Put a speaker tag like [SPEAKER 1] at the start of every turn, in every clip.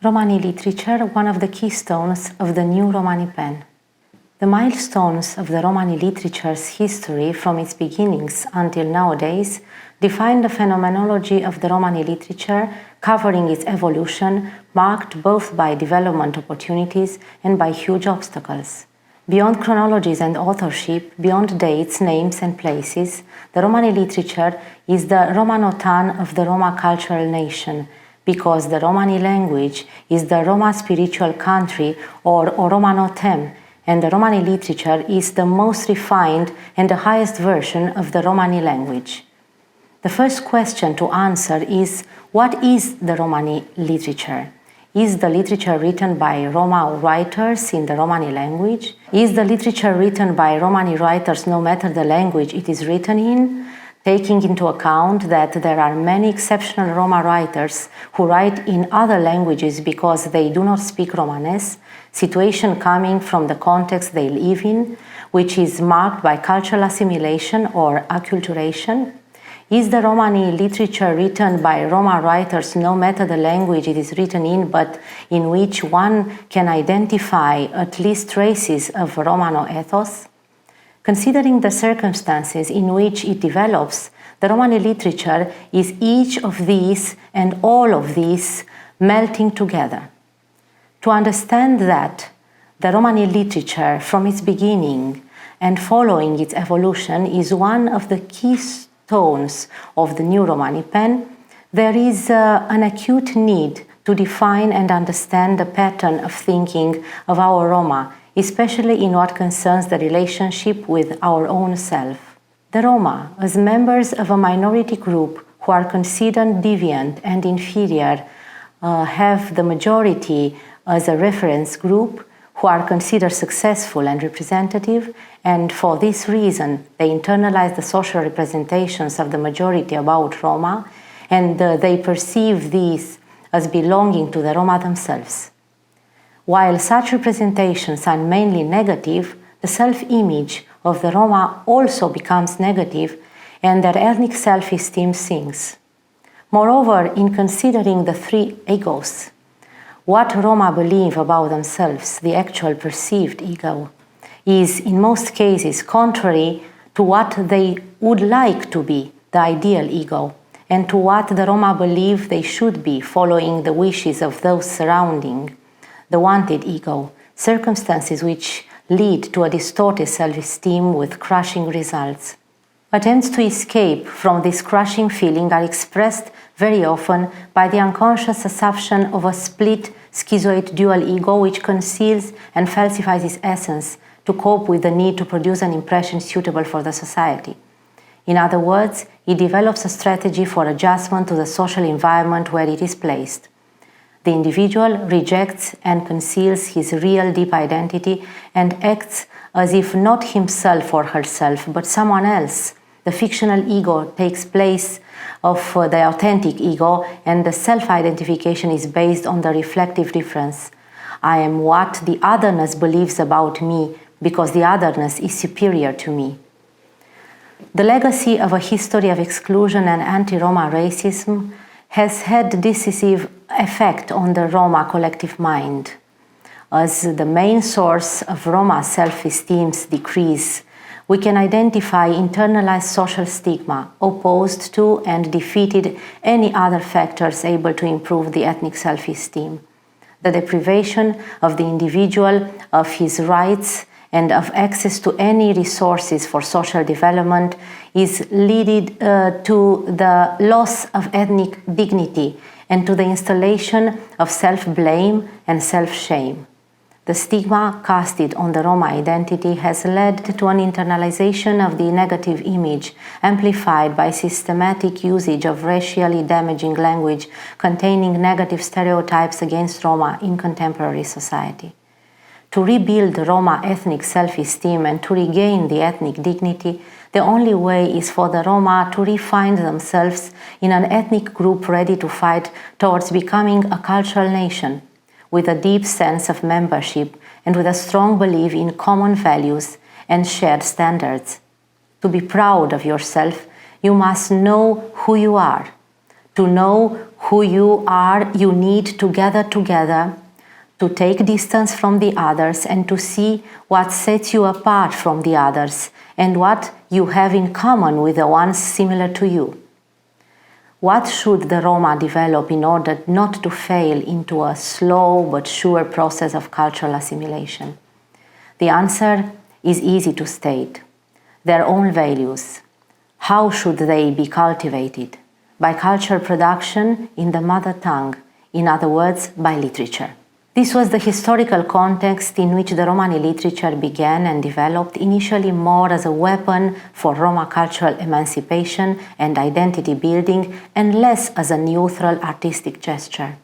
[SPEAKER 1] Romani literature, one of the keystones of the new Romanipen. The milestones of the Romani literature's history from its beginnings until nowadays define the phenomenology of the Romani literature, covering its evolution, marked both by development opportunities and by huge obstacles. Beyond chronologies and authorship, beyond dates, names and places, the Romani literature is the Rromanotan of the Roma cultural nation, because the Romani language is the Roma spiritual country or Rromanotem, and the Romani literature is the most refined and the highest version of the Romani language. The first question to answer is, what is the Romani literature? Is the literature written by Roma writers in the Romani language? Is the literature written by Romani writers no matter the language it is written in? Taking into account that there are many exceptional Roma writers who write in other languages because they do not speak Romanes, situation coming from the context they live in, which is marked by cultural assimilation or acculturation. Is the Romani literature written by Roma writers no matter the language it is written in, but in which one can identify at least traces of Rromano ethos? Considering the circumstances in which it develops, the Romani literature is each of these and all of these melting together. To understand that, the Romani literature from its beginning and following its evolution is one of the keystones of the new Rromanipen, there is an acute need to define and understand the pattern of thinking of our Roma, especially in what concerns the relationship with our own self. The Roma, as members of a minority group who are considered deviant and inferior, have the majority as a reference group, who are considered successful and representative, and for this reason they internalize the social representations of the majority about Roma, and they perceive these as belonging to the Roma themselves. While such representations are mainly negative, the self-image of the Roma also becomes negative and their ethnic self-esteem sinks. Moreover, in considering the three egos, what Roma believe about themselves, the actual perceived ego, is in most cases contrary to what they would like to be, the ideal ego, and to what the Roma believe they should be following the wishes of those surrounding the wanted ego, circumstances which lead to a distorted self-esteem with crushing results. Attempts to escape from this crushing feeling are expressed very often by the unconscious assumption of a split, schizoid dual ego which conceals and falsifies its essence to cope with the need to produce an impression suitable for the society. In other words, it develops a strategy for adjustment to the social environment where it is placed. The individual rejects and conceals his real deep identity and acts as if not himself or herself, but someone else. The fictional ego takes place of the authentic ego, and the self-identification is based on the reflective difference. I am what the otherness believes about me because the otherness is superior to me. The legacy of a history of exclusion and anti-Roma racism has had decisive effect on the Roma collective mind. As the main source of Roma self-esteem's decrease, we can identify internalized social stigma, opposed to and defeated any other factors able to improve the ethnic self-esteem. The deprivation of the individual of his rights and of access to any resources for social development is leading to the loss of ethnic dignity and to the installation of self-blame and self-shame. The stigma casted on the Roma identity has led to an internalization of the negative image, amplified by systematic usage of racially damaging language containing negative stereotypes against Roma in contemporary society. To rebuild the Roma ethnic self-esteem and to regain the ethnic dignity, the only way is for the Roma to refine themselves in an ethnic group ready to fight towards becoming a cultural nation. with a deep sense of membership and with a strong belief in common values and shared standards. To be proud of yourself, you must know who you are. To know who you are, you need to gather together, to take distance from the others and to see what sets you apart from the others and what you have in common with the ones similar to you. What should the Roma develop in order not to fail into a slow but sure process of cultural assimilation? The answer is easy to state. Their own values. How should they be cultivated? By cultural production in the mother tongue, in other words, by literature. This was the historical context in which the Romani literature began and developed, initially more as a weapon for Roma cultural emancipation and identity building, and less as a neutral artistic gesture.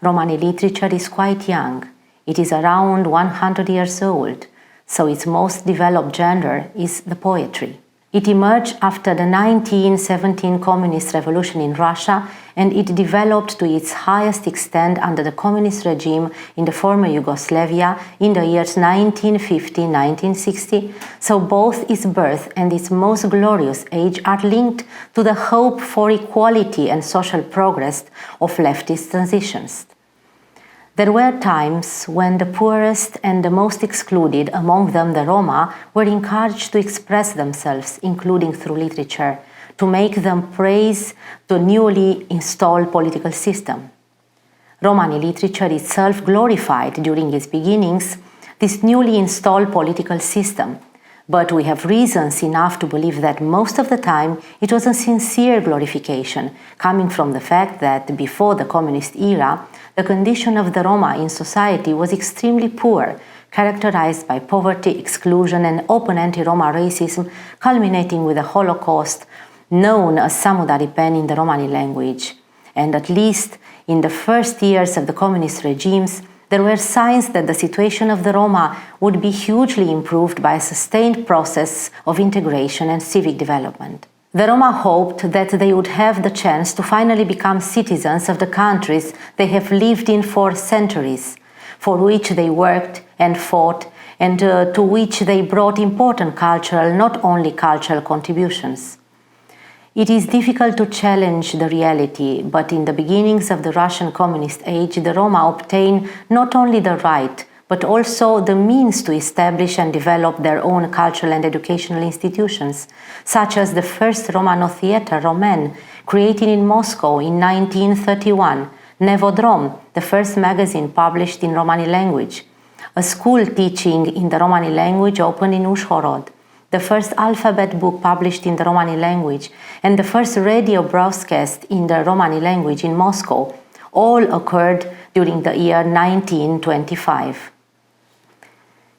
[SPEAKER 1] Romani literature is quite young. It is around 100 years old, so its most developed genre is the poetry. It emerged after the 1917 Communist Revolution in Russia, and it developed to its highest extent under the communist regime in the former Yugoslavia in the years 1950-1960, so both its birth and its most glorious age are linked to the hope for equality and social progress of leftist transitions. There were times when the poorest and the most excluded, among them the Roma, were encouraged to express themselves, including through literature, to make them praise the newly installed political system. Romani literature itself glorified during its beginnings this newly installed political system, but we have reasons enough to believe that most of the time it was a sincere glorification, coming from the fact that before the communist era, the condition of the Roma in society was extremely poor, characterized by poverty, exclusion, and open anti-Roma racism, culminating with the Holocaust, known as Samudaripen in the Romani language. And at least in the first years of the communist regimes, there were signs that the situation of the Roma would be hugely improved by a sustained process of integration and civic development. The Roma hoped that they would have the chance to finally become citizens of the countries they have lived in for centuries, for which they worked and fought, and to which they brought important cultural, not only cultural contributions. It is difficult to challenge the reality, but in the beginnings of the Russian communist age, the Roma obtained not only the right, but also the means to establish and develop their own cultural and educational institutions, such as the first Rromano theater, Roman, created in Moscow in 1931, Nevodrom, the first magazine published in Romani language, a school teaching in the Romani language opened in Uzhhorod, the first alphabet book published in the Romani language, and the first radio broadcast in the Romani language in Moscow, all occurred during the year 1925.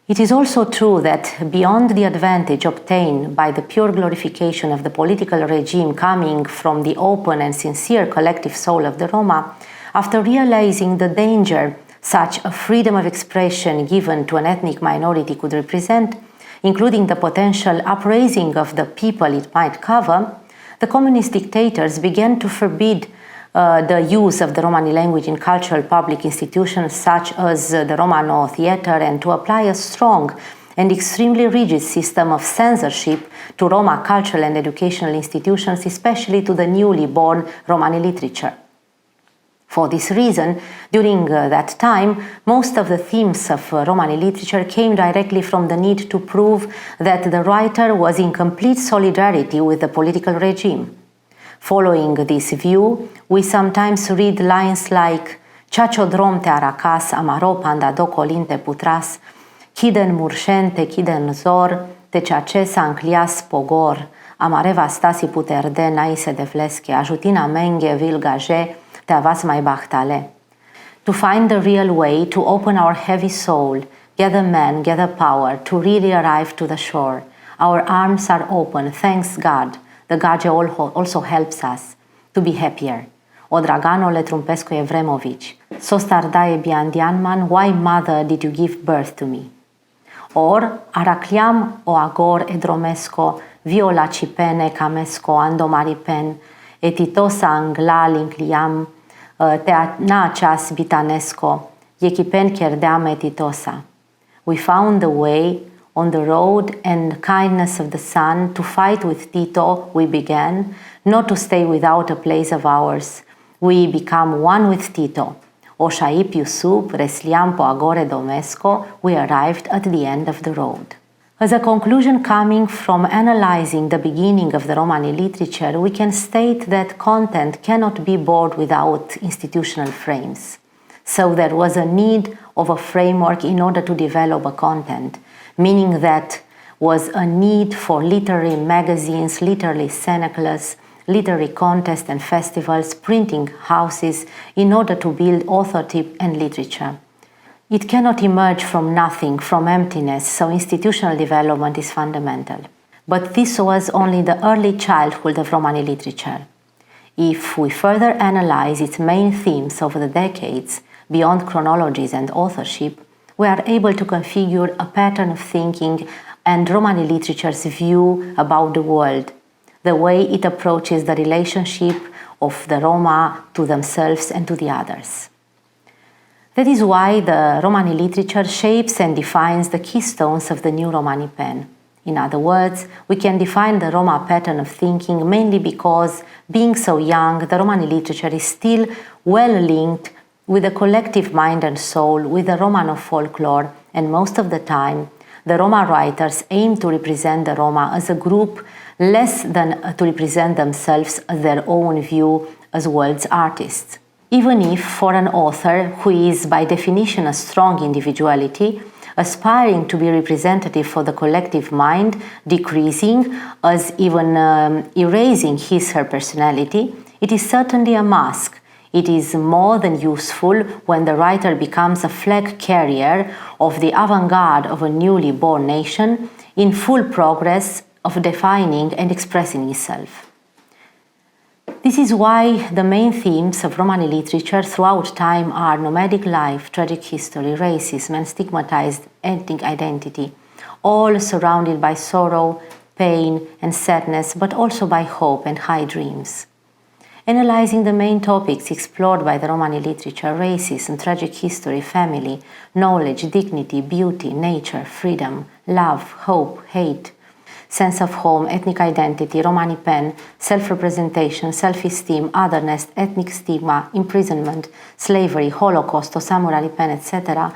[SPEAKER 1] It is also true that beyond the advantage obtained by the pure glorification of the political regime coming from the open and sincere collective soul of the Roma, after realizing the danger such a freedom of expression given to an ethnic minority could represent, including the potential upraising of the people it might cover, the communist dictators began to forbid the use of the Romani language in cultural public institutions such as the Rromano theater, and to apply a strong and extremely rigid system of censorship to Roma cultural and educational institutions, especially to the newly born Romani literature. For this reason, during that time, most of the themes of Romani literature came directly from the need to prove that the writer was in complete solidarity with the political regime. Following this view, we sometimes read lines like Ceacio drom te aracas, amaro panda do colinte putras, Kiden murșente, kiden zor, te ceace anclias pogor, amareva stasi puterde naise de vleske, ajutina menge vilgaje, te avas mai bahtale. To find the real way to open our heavy soul, gather men, gather power, to really arrive to the shore. Our arms are open, thanks God. The Gage also helps us to be happier. O Draganole Trumpescu Evremovici, Sostardae Biandianman, why mother did you give birth to me? Or Aracliam o Agor Edromesco, Viola Cipene Camesco Andomaripen, Etitosa Angla Lincliam, Teanaceas Bitanesco, Yekipen kerdeam et etosa. We found the way on the road and kindness of the sun to fight with Tito we began, not to stay without a place of ours. We become one with Tito. Oșaip Iusup, resliam po agore domesco, we arrived at the end of the road. As a conclusion coming from analyzing the beginning of the Romani literature, we can state that content cannot be born without institutional frames. So there was a need of a framework in order to develop a content, meaning that was a need for literary magazines, literary cenacles, literary contests and festivals, printing houses in order to build authorship and literature. It cannot emerge from nothing, from emptiness, so institutional development is fundamental. But this was only the early childhood of Romani literature. If we further analyze its main themes over the decades, beyond chronologies and authorship, we are able to configure a pattern of thinking and Romani literature's view about the world, the way it approaches the relationship of the Roma to themselves and to the others. That is why the Romani literature shapes and defines the keystones of the new Rromanipen. In other words, we can define the Roma pattern of thinking mainly because, being so young, the Romani literature is still well linked with the collective mind and soul, with the Rromano folklore, and most of the time, the Roma writers aim to represent the Roma as a group less than to represent themselves as their own view as world's artists. Even if, for an author who is by definition a strong individuality, aspiring to be representative for the collective mind, decreasing as even erasing her personality, it is certainly a mask. It is more than useful when the writer becomes a flag carrier of the avant-garde of a newly born nation in full progress of defining and expressing itself. This is why the main themes of Romani literature throughout time are nomadic life, tragic history, racism, and stigmatized ethnic identity, all surrounded by sorrow, pain, and sadness, but also by hope and high dreams. Analyzing the main topics explored by the Romani literature, racism, tragic history, family, knowledge, dignity, beauty, nature, freedom, love, hope, hate, sense of home, ethnic identity, Rromanipen, self-representation, self-esteem, otherness, ethnic stigma, imprisonment, slavery, Holocaust, or Samudaripen, etc.,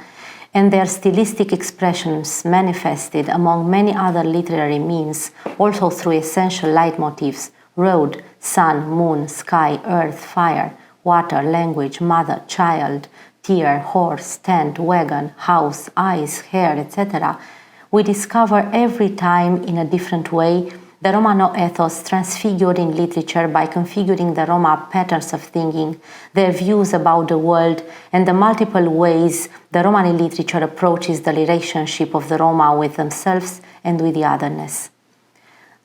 [SPEAKER 1] and their stylistic expressions manifested among many other literary means, also through essential leitmotifs: road, sun, moon, sky, earth, fire, water, language, mother, child, tear, horse, tent, wagon, house, eyes, hair, etc., we discover every time in a different way the Rromano ethos transfigured in literature by configuring the Roma patterns of thinking, their views about the world, and the multiple ways the Romani literature approaches the relationship of the Roma with themselves and with the otherness.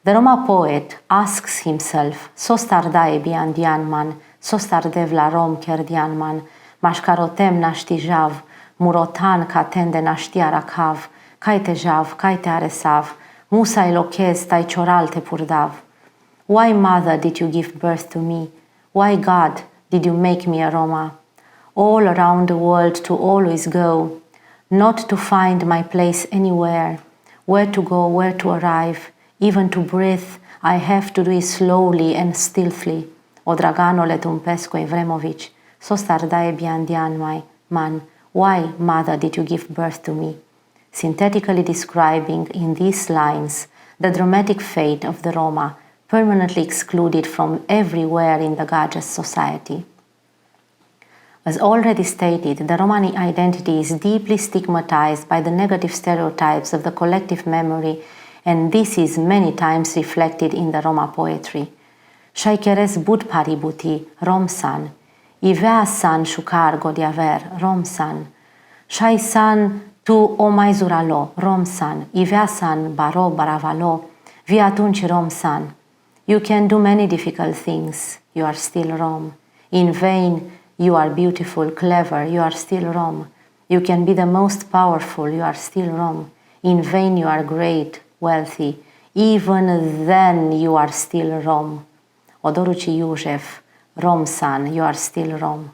[SPEAKER 1] The Roma poet asks himself, "Sostardae bian dianman, sostardev la Rom ker dianman, mashkarotem nashtijav, murotan katende nashtiarakav, kai te jav, kai te aresav, musa elokez tai choral te purdav. Why, mother, did you give birth to me? Why, God, did you make me a Roma? All around the world to always go, not to find my place anywhere, where to go, where to arrive, even to breathe, I have to do it slowly and stealthily. O draganole tumpesco Evremovic, sostardae biandian mai man, why, mother, did you give birth to me?" Synthetically describing in these lines the dramatic fate of the Roma, permanently excluded from everywhere in the Gajas society. As already stated, the Romani identity is deeply stigmatized by the negative stereotypes of the collective memory, and this is many times reflected in the Roma poetry. Shaikeres bud paributi, Romsan, Ivea san shukargo di aver, Romsan, Shai san tu o mai zuralo, Romsan, Ivea san baro baravalo, vi atunci Romsan. You can do many difficult things, you are still Rom. In vain, you are beautiful, clever, you are still Rom. You can be the most powerful, you are still Rom. In vain, you are great, wealthy. Even then, you are still Rom. Odoruci Iusef, Romsan, you are still Rom.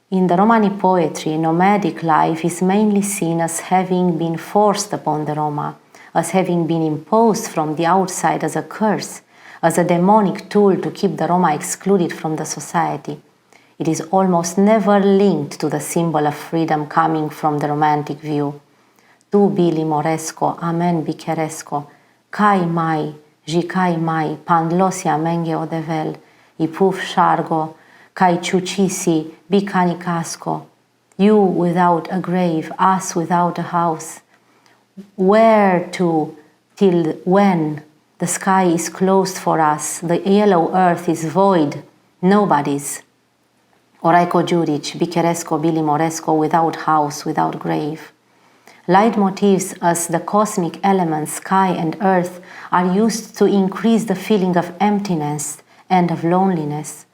[SPEAKER 1] In the Romani poetry, nomadic life is mainly seen as having been forced upon the Roma, as having been imposed from the outside as a curse, as a demonic tool to keep the Roma excluded from the society. It is almost never linked to the symbol of freedom coming from the romantic view. Tu bili moresco, amen bicheresco, kai mai, jicai mai, pandlosia menge odevel, ipuf shargo, kai ciucisi, bicanicasco, you without a grave, us without a house. Where to, till when? The sky is closed for us, the yellow earth is void, nobody's. Oraico Juric, Bicheresco, Bili Moresco, without house, without grave. Leitmotifs as the cosmic elements, sky and earth, are used to increase the feeling of emptiness and of loneliness.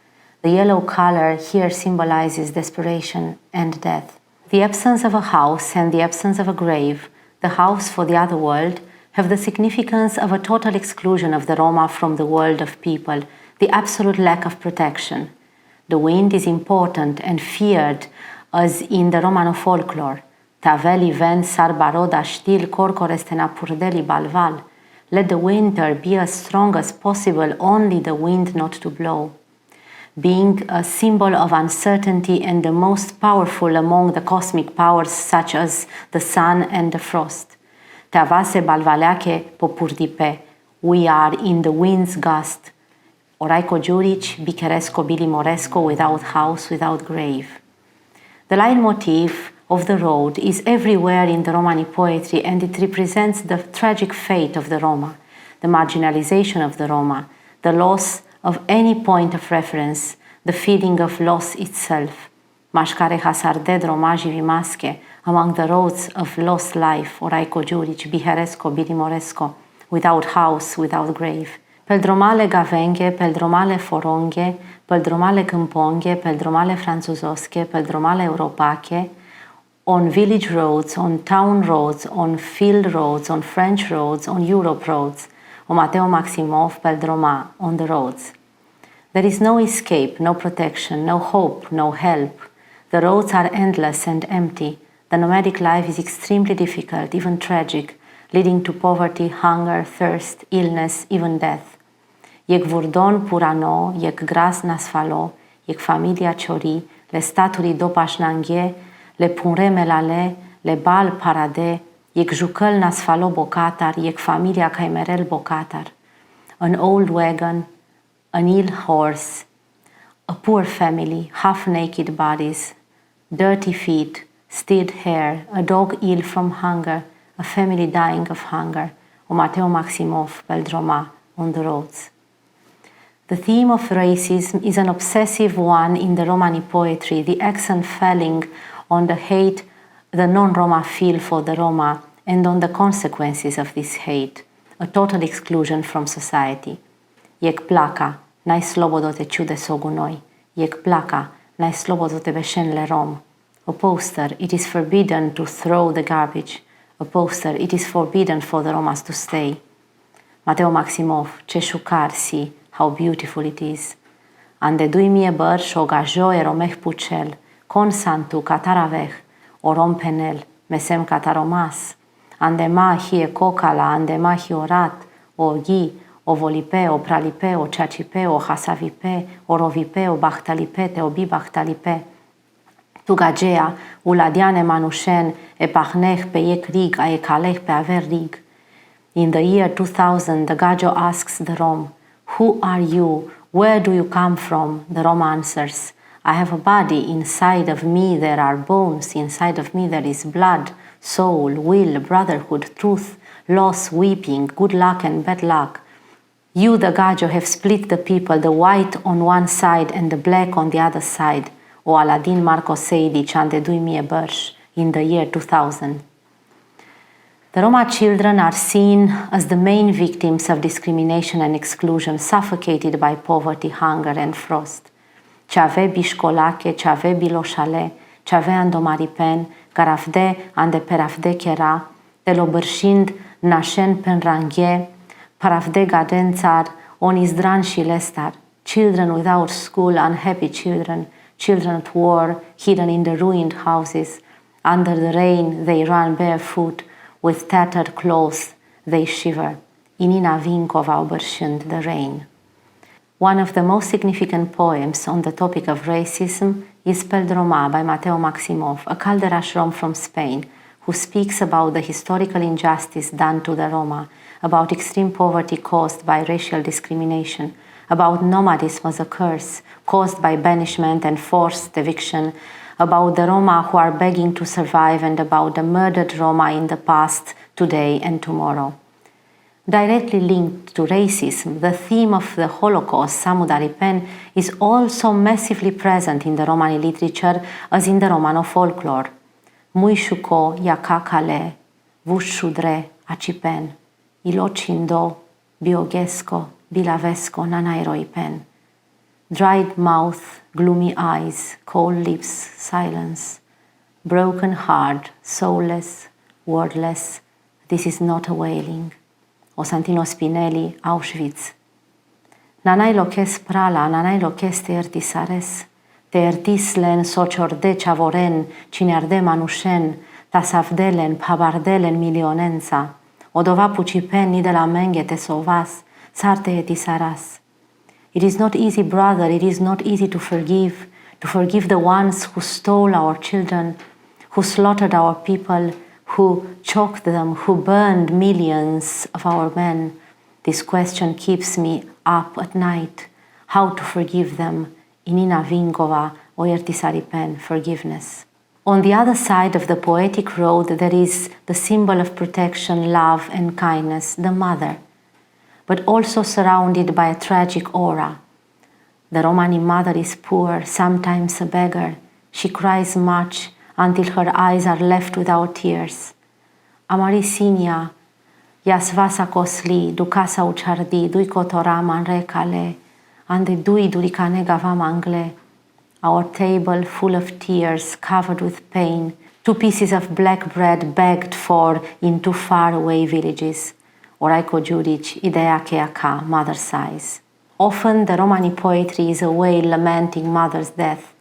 [SPEAKER 1] The yellow color here symbolizes desperation and death. The absence of a house and the absence of a grave, the house for the other world, have the significance of a total exclusion of the Roma from the world of people, the absolute lack of protection. The wind is important and feared, as in the Romano folklore. Taveli ven sarbaroda stil corcorestena purdeli balval. Let the winter be as strong as possible, only the wind not to blow. Being a symbol of uncertainty and the most powerful among the cosmic powers such as the sun and the frost. Teavase balvaleache popurdipe. We are in the wind's gust. Oraico Juric, Bicheresco, Bili Moresco, without house, without grave. The leitmotif of the road is everywhere in the Romani poetry, and it represents the tragic fate of the Roma, the marginalization of the Roma, the loss of any point of reference, the feeling of loss itself. Mașcare hasarded romaji vimasche, among the roads of lost life, Oraico Juric, Bicheresco, Bili Moresco, without house, without grave. Peldromale gavenghe, peldromale foronghe, peldromale câmponghe, peldromale franțuzosche, peldromale europache, on village roads, on town roads, on field roads, on French roads, on Europe roads, o Mateo Maximov, peldroma, on the roads. There is no escape, no protection, no hope, no help. The roads are endless and empty. The nomadic life is extremely difficult, even tragic, leading to poverty, hunger, thirst, illness, even death. Ec vurdon purano, ec gras nasfalo, ec familia ciori, le staturi dopașnanghe, le punre melale, le bal parade, ec jucăl nasfalo bocatar, ec familia caimerel bocatar. An old wagon, an ill horse, a poor family, half-naked bodies, dirty feet, stilled hair, a dog ill from hunger, a family dying of hunger, o Mateo Maximov, Peldroma, on the roads. The theme of racism is an obsessive one in the Romani poetry, the accent falling on the hate the non-Roma feel for the Roma and on the consequences of this hate, a total exclusion from society. Ec placa, n-ai slobodo te ciude sogu noi. Ec placa, n-ai slobodo te beșen le rom. A poster, it is forbidden to throw the garbage. A poster, it is forbidden for the Romas to stay. Mateo Maximov, ce șucar si, how beautiful it is. Ande dui mie băr șoga joe romeh pucel, con santu cataraveh, o rompenel, mesem cataromas. Ande mahi e cocala, ande mahi orat, o ghi, o volipe, o pralipe, o ceacipe, o hasavipe, o rovipe, o bahtalipe, te obi bahtalipe. Tu gagea, uladiane manușen, e pahneh pe ec rig, a e caleh pe aver rig. In the year 2000, the Gajo asks the Rom, "Who are you? Where do you come from?" The Rom answers, "I have a body. Inside of me there are bones. Inside of me there is blood, soul, will, brotherhood, truth, loss, weeping, good luck and bad luck. You, the Gajo, have split the people, the white on one side and the black on the other side." O Aladin Marco Seidic ande dui mie bărș, in the year 2000. The Roma children are seen as the main victims of discrimination and exclusion, suffocated by poverty, hunger and frost. Ce ave bișcolache, ce ave biloșale, ce ave andomaripen, garafde ande perafde chera, de lobârșind nașen pen ranghe, parafde gadențar, on izdran și lestar, children without school, unhappy children, children at war, hidden in the ruined houses. Under the rain they run barefoot, with tattered clothes they shiver. Inina Vinkova obărșând the rain. One of the most significant poems on the topic of racism is spelled Roma by Mateo Maximov, a Calderaș Rom from Spain, who speaks about the historical injustice done to the Roma, about extreme poverty caused by racial discrimination, about nomadism as a curse caused by banishment and forced eviction, about the Roma who are begging to survive, and about the murdered Roma in the past, today and tomorrow. Directly linked to racism, the theme of the Holocaust, Samudaripen, is also massively present in the Romani literature as in the Rromano folklore. Muishuko yakakale, vushudre acipen, ilocindo, biogesco, bilavesco nanairoipen. Dried mouth, gloomy eyes, cold lips, silence. Broken heart, soulless, wordless, this is not a wailing. O Santino Spinelli, Auschwitz. Nanai loches prala, nanai loches te ertisares, te ertislen sociorde chavoren, cine arde manușen, tasavdelen, pabardelen milionența, odova pucipen ni de la menge te sovas, sarte etisaras. It is not easy, brother, it is not easy to forgive the ones who stole our children, who slaughtered our people, who choked them, who burned millions of our men. This question keeps me up at night. How to forgive them? Inina Vinkova, o Iertisaripen, forgiveness. On the other side of the poetic road, there is the symbol of protection, love and kindness, the mother, but also surrounded by a tragic aura. The Romani mother is poor, sometimes a beggar. She cries much until her eyes are left without tears. Amarisinia, Yasvasa kosli, Dukasa uchardi, Duikotoraman rekale, and the Dui durikane gavamangle. Our table full of tears, covered with pain, 2 pieces of black bread begged for in 2 faraway villages. Oraiko Juric, Ideea Keaka, mother sighs. Often the Romani poetry is a wail lamenting mother's death,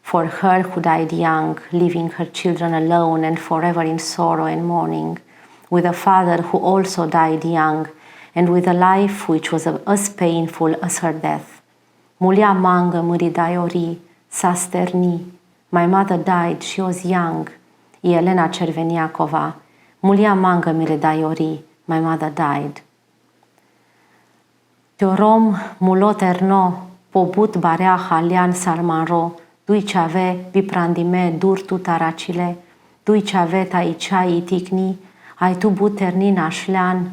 [SPEAKER 1] for her who died young, leaving her children alone and forever in sorrow and mourning, with a father who also died young, and with a life which was as painful as her death. Mulia mangă mâridaiori, sa sterni. My mother died, she was young. Elena Cerveniacova. Mulia mangă miridaiori, my mother died. Teorom muloterno, pobut barea halian sarmaro, Dui ceave viprandime dur tu taracile, dui ceave taicai iticni, ai tu buterni nașlean.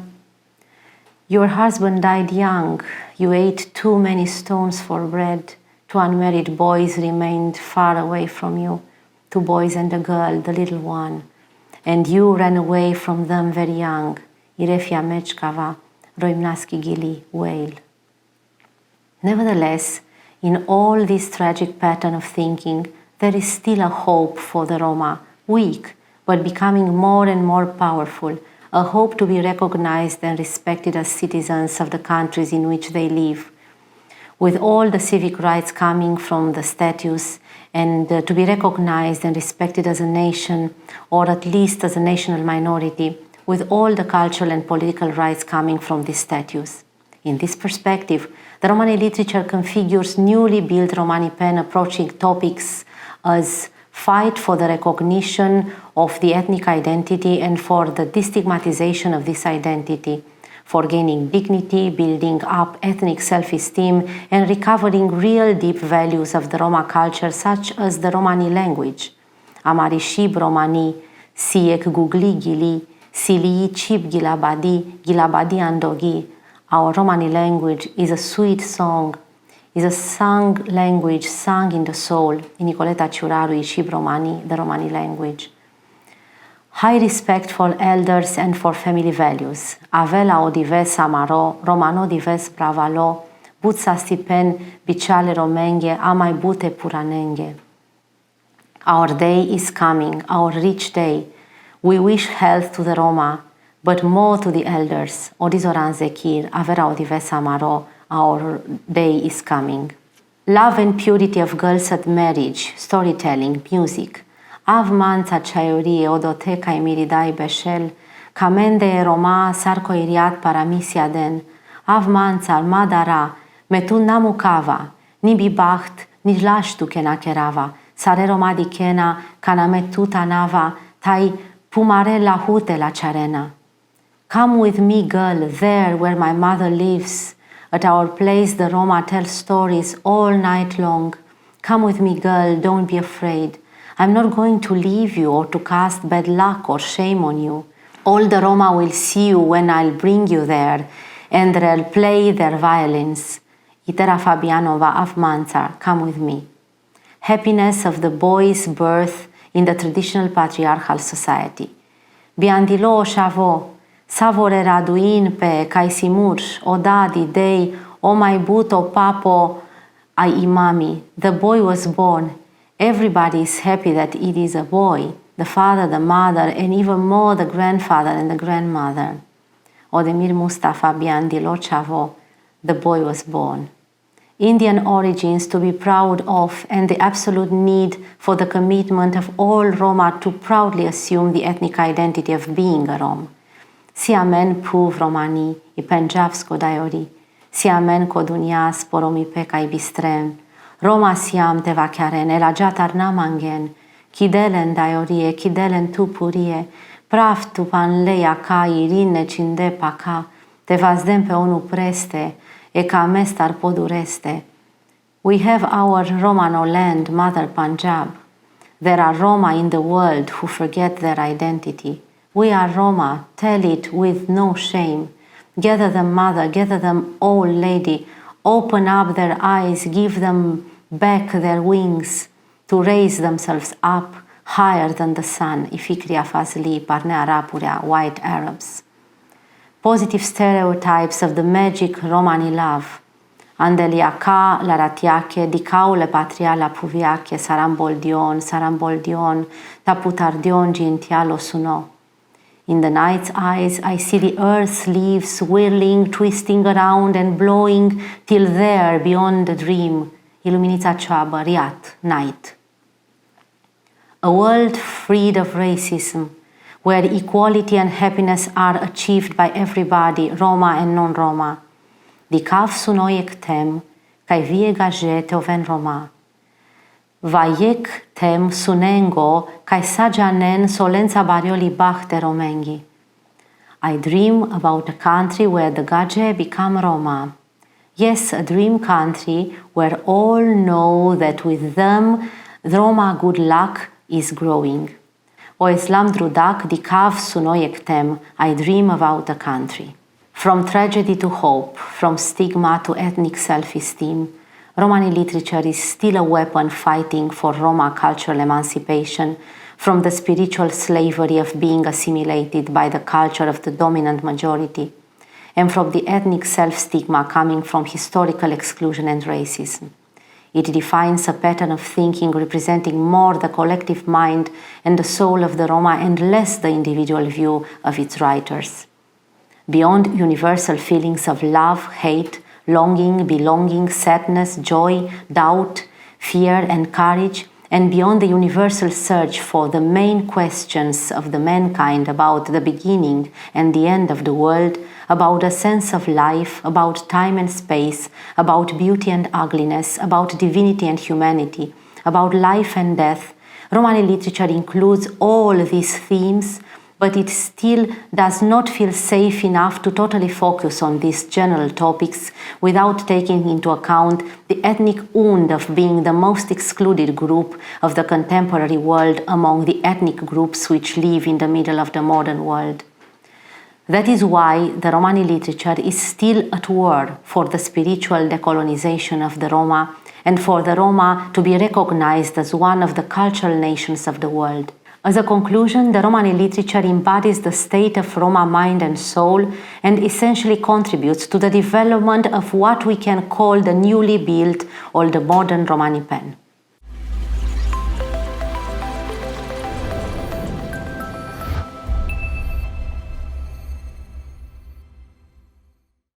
[SPEAKER 1] Your husband died young, you ate too many stones for bread, 2 unmarried boys remained far away from you, 2 boys and a girl, the little one, and you ran away from them very young. Irefia Mechkava, Roimnaski Gili, wail. Nevertheless, in all this tragic pattern of thinking, there is still a hope for the Roma, weak, but becoming more and more powerful, a hope to be recognized and respected as citizens of the countries in which they live, with all the civic rights coming from the statutes, and to be recognized and respected as a nation, or at least as a national minority, with all the cultural and political rights coming from these statutes. In this perspective, the Romani literature configures newly built Rromanipen approaching topics as fight for the recognition of the ethnic identity and for the destigmatization of this identity, for gaining dignity, building up ethnic self-esteem, and recovering real deep values of the Roma culture, such as the Romani language. Amarishi Rromani, Siek Gugli Gili, Silii Chib Gilabadi Andogi. Our Romani language is a sweet song, is a sung language sung in the soul, in Nicoleta Ciuraru Ishib Romani, the Romani language. High respect for elders and for family values. Avela o dives amaro, Romano dives pravalo, Butsa stipen biciale romenghe, amai bute puranenghe. Our day is coming, our rich day. We wish health to the Roma, but more to the elders. Odizoran Zekir, avera o dives amaro, our day is coming. Love and purity of girls at marriage, storytelling, music. Avmanța ceaiurie, odoteca emiridai beșel, camende Roma sarcoiriat paramisia den, avmanța armadara, metun namu cava, nibi bacht, nici laștu kena kerava, sare Roma di kena, canametuta nava, tai pumare la hute la charena. Come with me, girl, there where my mother lives. At our place the Roma tell stories all night long. Come with me, girl, don't be afraid. I'm not going to leave you or to cast bad luck or shame on you. All the Roma will see you when I'll bring you there, and they'll play their violins. Itera Fabianova Avmanța, come with me. Happiness of the boy's birth in the traditional patriarchal society. Biandilo Shavo, Savore raduin pe Kaisimur, Odadi Dei, O mai buto papo ai imami. The boy was born. Everybody is happy that it is a boy. The father, the mother, and even more the grandfather and the grandmother. Odemir Mustafa Biandilo Chavo, the boy was born. Indian origins to be proud of and the absolute need for the commitment of all Roma to proudly assume the ethnic identity of being a Rom. Siamen puv Romani, I Penjabsko daiori, siamen ko dunia sporomipe kai bistrem, Roma siam te vachiaren, elagiatar namangen, kidelen daiorie, kidelen tupurie, praf tu pan leia ca irine cinde paca, te vazdem pe onu preste, e ca mestar podureste. We have our Rromano land, Mother Punjab. There are Roma in the world who forget their identity. We are Roma, tell it with no shame. Gather them, mother, gather them, old lady. Open up their eyes, give them back their wings to raise themselves up higher than the sun. Ifikria Fazli, Parnea Rapuria, white Arabs. Positive stereotypes of the magic Romani love. Andelia ca la ratiache, dicaule patria la puviache, saramboldion, taputardion gintialo suno. In the night's eyes, I see the earth's leaves whirling, twisting around and blowing till there, beyond the dream, Illuminita Choaba, Riat, night. A world freed of racism, where equality and happiness are achieved by everybody, Roma and non-Roma. Dicav sunoiec tem, kai vie gaje teoven Roma. Vaiec tem sunengo, kai sajanen solenza barioli bachte romengi. I dream about a country where the gaje become Roma. Yes, a dream country where all know that with them the Roma good luck is growing. O Islam drudak dicav sunoiec tem, I dream about a country. From tragedy to hope, from stigma to ethnic self-esteem, Romani literature is still a weapon fighting for Roma cultural emancipation from the spiritual slavery of being assimilated by the culture of the dominant majority, and from the ethnic self-stigma coming from historical exclusion and racism. It defines a pattern of thinking representing more the collective mind and the soul of the Roma and less the individual view of its writers. Beyond universal feelings of love, hate, longing, belonging, sadness, joy, doubt, fear, and courage, and beyond the universal search for the main questions of the mankind about the beginning and the end of the world, about a sense of life, about time and space, about beauty and ugliness, about divinity and humanity, about life and death, Romani literature includes all these themes, but it still does not feel safe enough to totally focus on these general topics without taking into account the ethnic wound of being the most excluded group of the contemporary world among the ethnic groups which live in the middle of the modern world. That is why the Romani literature is still at war for the spiritual decolonization of the Roma and for the Roma to be recognized as one of the cultural nations of the world. As a conclusion, the Romani literature embodies the state of Roma mind and soul and essentially contributes to the development of what we can call the newly built or the modern Rromanipen.